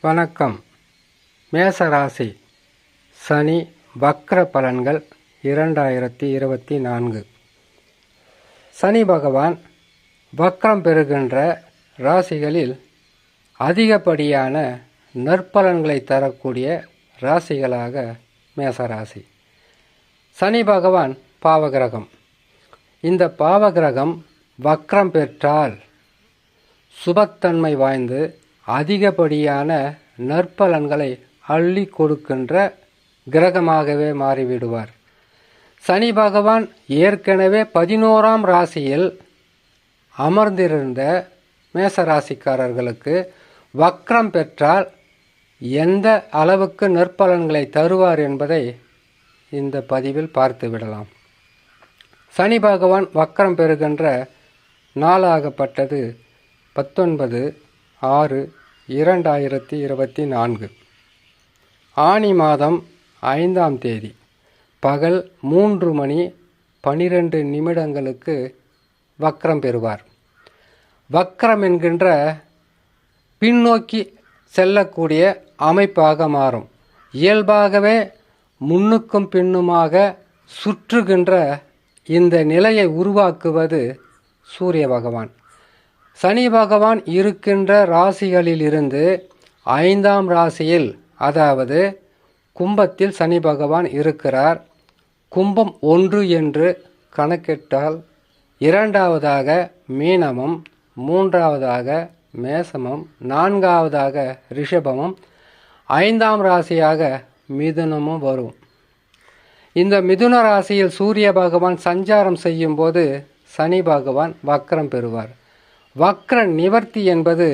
வணக்கம். மேசராசி சனி வக்ர பலன்கள் 2024. சனி பகவான் வக்ரம் பெறுகின்ற ராசிகளில் அதிகப்படியான நற்பலன்களை தரக்கூடிய ராசிகளாக மேசராசி. சனி பகவான் பாவகிரகம். இந்த பாவகிரகம் வக்ரம் பெற்றால் சுபத்தன்மை வாய்ந்து அதிகப்படியான நற்பலன்களை அள்ளி கொடுக்கின்ற கிரகமாகவே மாறிவிடுவார். சனி பகவான் ஏற்கனவே 11ஆம் ராசியில் அமர்ந்திருந்த மேசராசிக்காரர்களுக்கு வக்ரம் பெற்றால் எந்த அளவுக்கு நற்பலன்களை தருவார் என்பதை இந்த பதிவில் பார்த்து விடலாம். சனி பகவான் வக்ரம் பெறுகின்ற நாளாகப்பட்டது 19/6/2024 ஆனி மாதம் 5ஆம் தேதி பகல் 3:12 வக்ரம் பெறுவார். வக்ரம் என்கின்ற பின்னோக்கி செல்லக்கூடிய அமைப்பாக மாறும். இயல்பாகவே முன்னுக்கும் பின்னுமாக சுற்றுகின்ற இந்த நிலையை உருவாக்குவது சூரிய பகவான். சனி பகவான் இருக்கின்ற ராசிகளிலிருந்து 5ஆம் ராசியில், அதாவது கும்பத்தில் சனி பகவான் இருக்கிறார். கும்பம் 1 என்று கணக்கிட்டால் 2வதாக மீனமும், 3வதாக மேசமும், 4வதாக ரிஷபமும், 5ஆம் ராசியாக மிதுனமும் வரும். இந்த மிதுன ராசியில் சூரிய பகவான் சஞ்சாரம் செய்யும் போது சனி பகவான் வக்ரம் பெறுவார். வக்ர நிவர்த்தி என்பது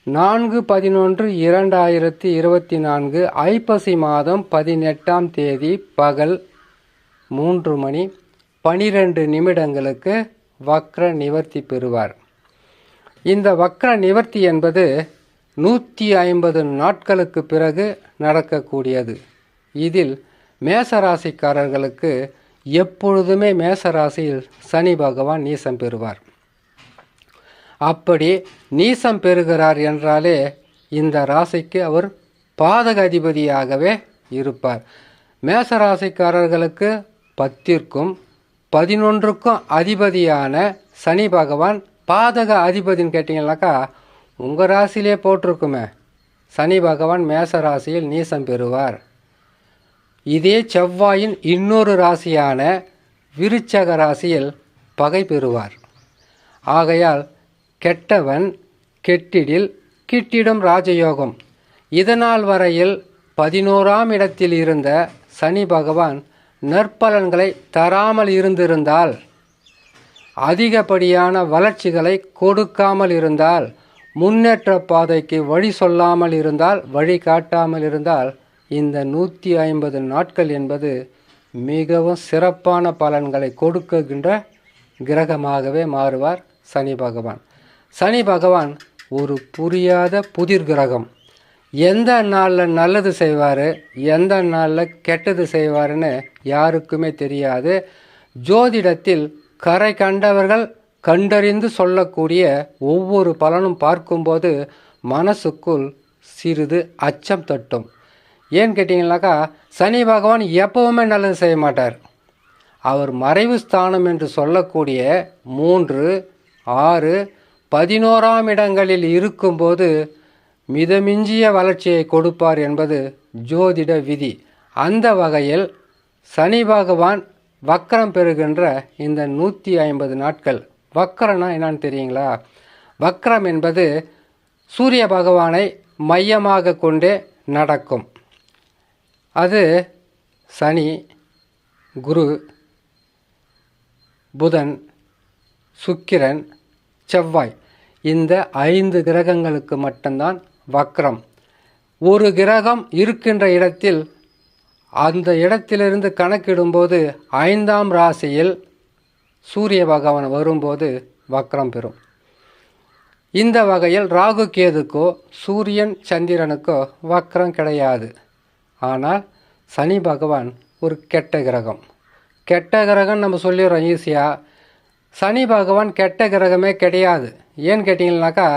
4/11/2024 ஐப்பசி மாதம் 18ஆம் தேதி பகல் 3:12 வக்ர நிவர்த்தி பெறுவார். இந்த வக்ர நிவர்த்தி என்பது 150 நாட்களுக்கு பிறகு நடக்கக்கூடியது. இதில் மேசராசிக்காரர்களுக்கு எப்பொழுதுமே மேசராசியில் சனி பகவான் நீசம் பெறுவார். அப்படி நீசம் பெறுகிறார் என்றாலே இந்த ராசிக்கு அவர் பாதக அதிபதியாகவே இருப்பார். மேசராசிக்காரர்களுக்கு 10க்கும் 11க்கும் அதிபதியான சனி பகவான் பாதக அதிபதின்னு கேட்டிங்கன்னாக்கா உங்கள் ராசியிலே போட்டிருக்குமே, சனி பகவான் மேச ராசியில் நீசம் பெறுவார். இதே செவ்வாயின் இன்னொரு ராசியான விருச்சக ராசியில் பகை பெறுவார். ஆகையால் கெட்டவன் கெட்டிடில் கிட்டிடும் ராஜயோகம். இதனால் வரையில் 11ஆம் இடத்தில் இருந்த சனி பகவான் நற்பலன்களை தராமல் இருந்திருந்தால், அதிகப்படியான வளர்ச்சிகளை கொடுக்காமல் இருந்தால், முன்னேற்ற பாதைக்கு வழி சொல்லாமல் இருந்தால், வழி காட்டாமல் இருந்தால், இந்த 150 நாட்கள் என்பது மிகவும் சிறப்பான பலன்களை கொடுக்கின்ற கிரகமாகவே மாறுவார் சனி பகவான். சனி பகவான் ஒரு புரியாத புதிர் கிரகம். எந்த நாளில் நல்லது செய்வார், எந்த நாளில் கெட்டது செய்வார்னு யாருக்குமே தெரியாது. ஜோதிடத்தில் கரை கண்டவர்கள் கண்டறிந்து சொல்லக்கூடிய ஒவ்வொரு பலனும் பார்க்கும்போது மனசுக்குள் சிறிது அச்சம் தட்டும். ஏன்னு கேட்டிங்கனாக்கா சனி பகவான் எப்பவுமே நல்லது செய்ய மாட்டார். அவர் மறைவு ஸ்தானம் என்று சொல்லக்கூடிய 3, 6, 11ஆம் இடங்களில் இருக்கும்போது மிதமிஞ்சிய வளர்ச்சியை கொடுப்பார் என்பது ஜோதிட விதி. அந்த வகையில் சனி பகவான் வக்ரம் பெறுகின்ற இந்த 150 நாட்கள், வக்ரம்னா என்னன்னு தெரியுங்களா? வக்ரம் என்பது சூரிய பகவானை மையமாக கொண்டே நடக்கும். அது சனி, குரு, புதன், சுக்கிரன், செவ்வாய், இந்த 5 கிரகங்களுக்கு மட்டும்தான் வக்ரம். ஒரு கிரகம் இருக்கின்ற இடத்தில் அந்த இடத்திலிருந்து கணக்கிடும்போது 5ஆம் ராசியில் சூரிய பகவான் வரும்போது வக்ரம் பெறும். இந்த வகையில் ராகு கேதுக்கோ சூரியன் சந்திரனுக்கோ வக்ரம் கிடையாது. ஆனால் சனி பகவான் ஒரு கெட்ட கிரகம். கெட்ட கிரகம் நம்ம சொல்லிடுறோம் ஈஸியாக. சனி பகவான் கெட்ட கிரகமே கிடையாது. ஏன்னு கேட்டிங்கனாக்கா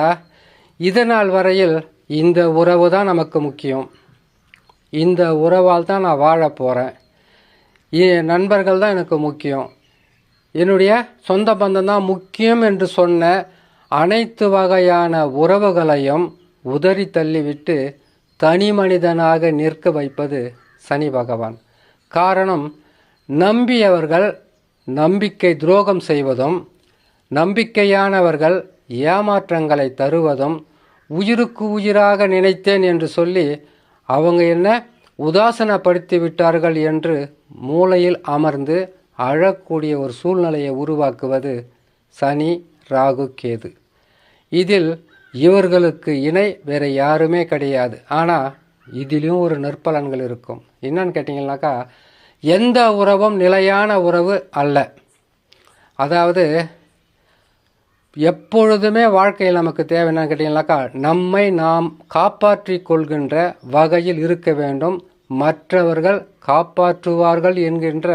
இதனால் வரையில் இந்த உறவு தான் நமக்கு முக்கியம், இந்த உறவால் தான் நான் வாழ போகிறேன், என் நண்பர்கள் தான் எனக்கு முக்கியம், என்னுடைய சொந்த பந்தம் தான் முக்கியம் என்று சொன்ன அனைத்து வகையான உறவுகளையும் உதறி தள்ளிவிட்டு தனி மனிதனாக நிற்க வைப்பது சனி பகவான். காரணம், நம்பியவர்கள் நம்பிக்கை துரோகம் செய்வதும், நம்பிக்கையானவர்கள் ஏமாற்றங்களை தருவதும், உயிருக்கு உயிராக நினைத்தேன் என்று சொல்லி அவங்க என்ன உதாசனப்படுத்தி விட்டார்கள் என்று மூளையில் அமர்ந்து அழக்கூடிய ஒரு சூழ்நிலையை உருவாக்குவது சனி, ராகு, கேது. இதில் இவர்களுக்கு இணை வேறு யாருமே கிடையாது. ஆனால் இதிலும் ஒரு நற்பலன்கள் இருக்கும். என்னன்னு கேட்டிங்கன்னாக்கா, எந்த உறவும் நிலையான உறவு அல்ல. அதாவது எப்பொழுதுமே வாழ்க்கையில் நமக்கு தேவை என்னன்னு கேட்டிங்கனாக்கா, நம்மை நாம் காப்பாற்றி கொள்கின்ற வகையில் இருக்க வேண்டும், மற்றவர்கள் காப்பாற்றுவார்கள் என்கின்ற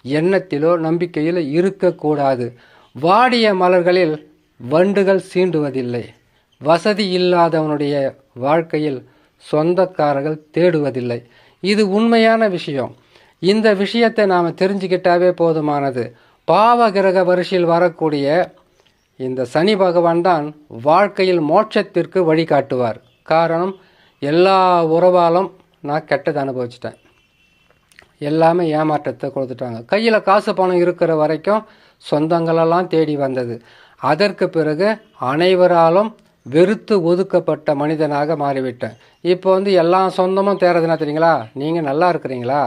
எண்ணத்திலோ நம்பிக்கையிலோ இருக்கக்கூடாது. வாடிய மலர்களில் வண்டுகள் சீண்டுவதில்லை, வசதி இல்லாதவனுடைய வாழ்க்கையில் சொந்தக்காரர்கள் தேடுவதில்லை. இது உண்மையான விஷயம். இந்த விஷயத்தை நாம் தெரிஞ்சுக்கிட்டாவே போதுமானது. பாவ கிரக வரிசையில் வரக்கூடிய இந்த சனி பகவான் தான் வாழ்க்கையில் மோட்சத்திற்கு வழிகாட்டுவார். காரணம், எல்லா உறவாலும் நான் கெட்டதை அனுபவிச்சிட்டேன், எல்லாமே ஏமாற்றத்தை கொடுத்துட்டாங்க. கையில் காசு பணம் இருக்கிற வரைக்கும் சொந்தங்களெல்லாம் தேடி வந்தது. அதற்கு பிறகு அனைவராலும் வெறுத்து ஒதுக்கப்பட்ட மனிதனாக மாறிவிட்டேன். இப்போ எல்லா சொந்தமும் தேர்றதுனா தெரியுங்களா, நீங்கள் நல்லா இருக்கிறீங்களா,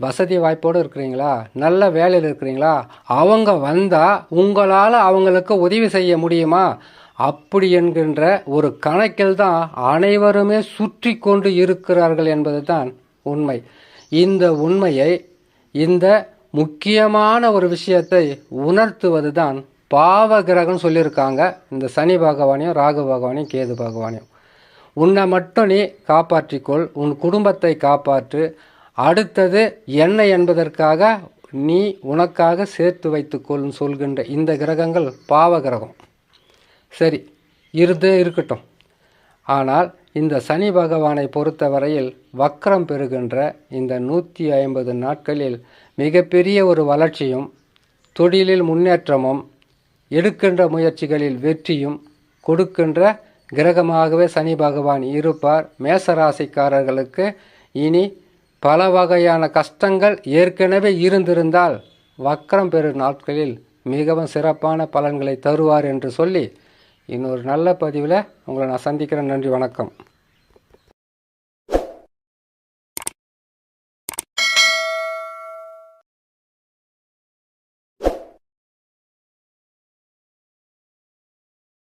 வசதி வாய்ப்போடு இருக்கிறீங்களா, நல்ல வேலையில் இருக்கிறீங்களா, அவங்க வந்தால் உங்களால் அவங்களுக்கு உதவி செய்ய முடியுமா, அப்படி என்கின்ற ஒரு கணக்கில் தான் அனைவருமே சுற்றி கொண்டு இருக்கிறார்கள் என்பது தான் உண்மை. இந்த உண்மையை, இந்த முக்கியமான ஒரு விஷயத்தை உணர்த்துவது தான் பாவ கிரகம்னு சொல்லியிருக்காங்க. இந்த சனி பகவானையும் ராகு பகவானையும் கேது பகவானையும். உன்னை மட்டும் நீ காப்பாற்றிக்கொள், உன் குடும்பத்தை காப்பாற்று, அடுத்தது என்ன என்பதற்காக நீ உனக்காக சேர்த்து வைத்துக்கொள்னு சொல்கின்ற இந்த கிரகங்கள் பாவ கிரகம். சரி, இருக்கட்டும். ஆனால் இந்த சனி பகவானை பொறுத்தவரையில் வக்ரம் பெறுகின்ற இந்த 150 நாட்களில் மிகப்பெரிய ஒரு வளர்ச்சியும், தொழிலில் முன்னேற்றமும், எடுக்கின்ற முயற்சிகளில் வெற்றியும் கொடுக்கின்ற கிரகமாகவே சனி பகவான் இருப்பார். மேசராசிக்காரர்களுக்கு இனி பல வகையான கஷ்டங்கள் ஏற்கனவே இருந்திருந்தால் வக்ரம் பெறும் நாட்களில் மிகவும் சிறப்பான பலன்களை தருவார் என்று சொல்லி இன்னொரு நல்ல பதிவில் உங்களை நான் சந்திக்கிறேன். நன்றி, வணக்கம்.